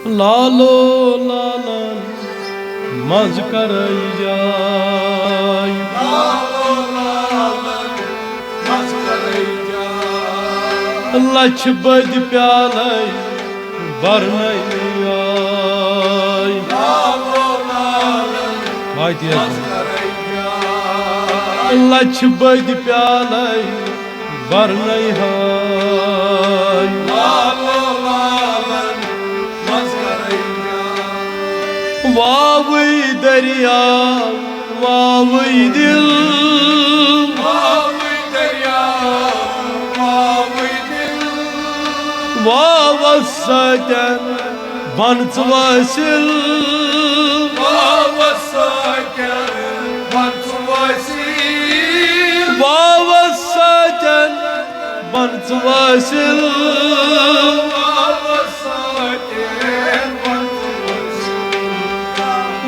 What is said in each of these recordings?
लालो लालन मज करई जाय लालो लालन मज करई जाय लछ बद प्यालै बरनई आय लालो लालन मज करई जाय लछ बद प्यालै बरनई हाय लालो लालन मज करई जाय वावई दरिया वावई दिल वावई दरिया वावई दिल वावस सतन बनच वसिल वावस सतन बनच वसिल वावस सतन बनच वसिल वावस सतन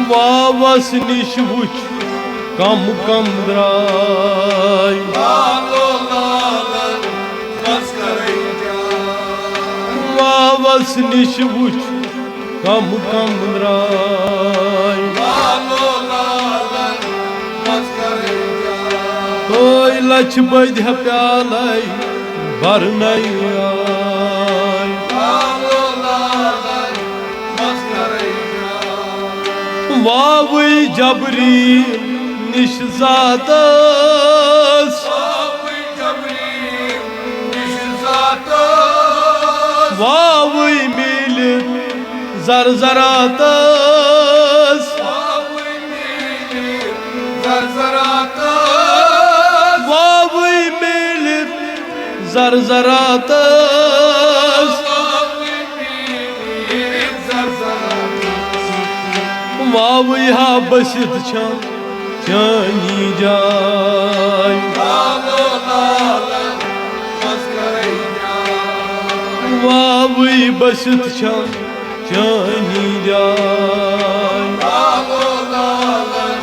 वावस निश वुच कम कम द्राय लालो लालन मज करई जाय वावस निश वुच कम कम द्राय लालो लालन मज करई जाय तोय लछ बद प्यालै बरनई आय लालो लालन मज करई जाय वावई जबरी निश जातस वावई जबरी निश जातस वावई मिल जरजरातस वावई मिल जरजरातस वावई मिल जरजरातस वावई हा बसित चानी जाय लालो लालन मज करई जाय वावई बसित चानी जाय लालो लालन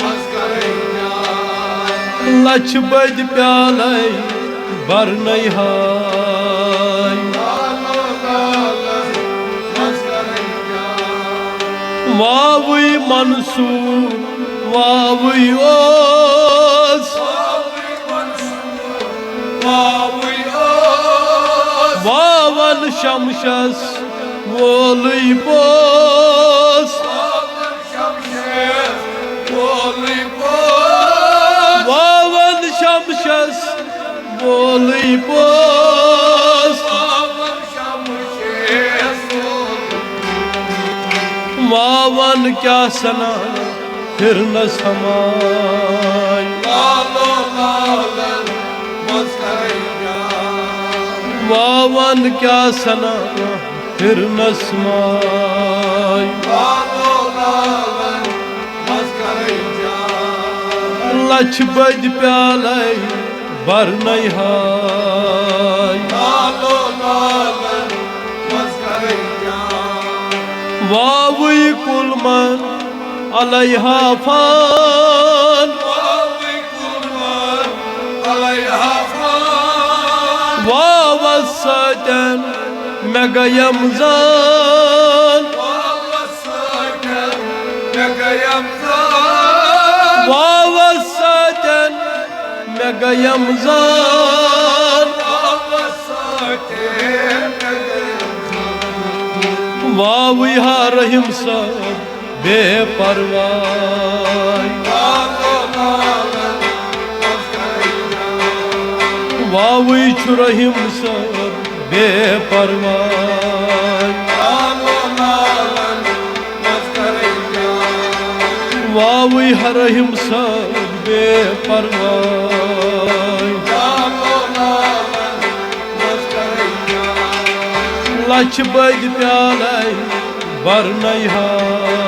मज करई जाय लछ बद प्यालै बरनई हाय लालो लालन मज करई जाय वावई मंसूर वावई ओस वावई मंसूर वावई ओस वावन शमशस वोलई पोस वावन शमशस वोलई पोस वावन शमशस वोलई पोस वावन शमशस वावन क्या सना फिर न समाय लालो लालन मज करई जाय वावन क्या सना फिर न समाय लालो लालन मज करई जाय लछ बद प्यालै बरनई हाय लालो लालन मज करई जाय वावई कुलमन अलैहा फान वावई कुलमन अलैहा फान वावस सतन मैं गयम जान वावस सतन मैं गयम जान वावस सतन मैं गयम जान वावस सतन मैं गयम जान वावई हा रहीम सब बेपरवाह लालो लालन मज करई जाय वावई छु रहीम सब बेपरवाह लालो लालन मज करई जाय वावई हा रहीम सब बेपरवाह लालो लालन मज करई जाय लछ बद प्यालै बरनई हाय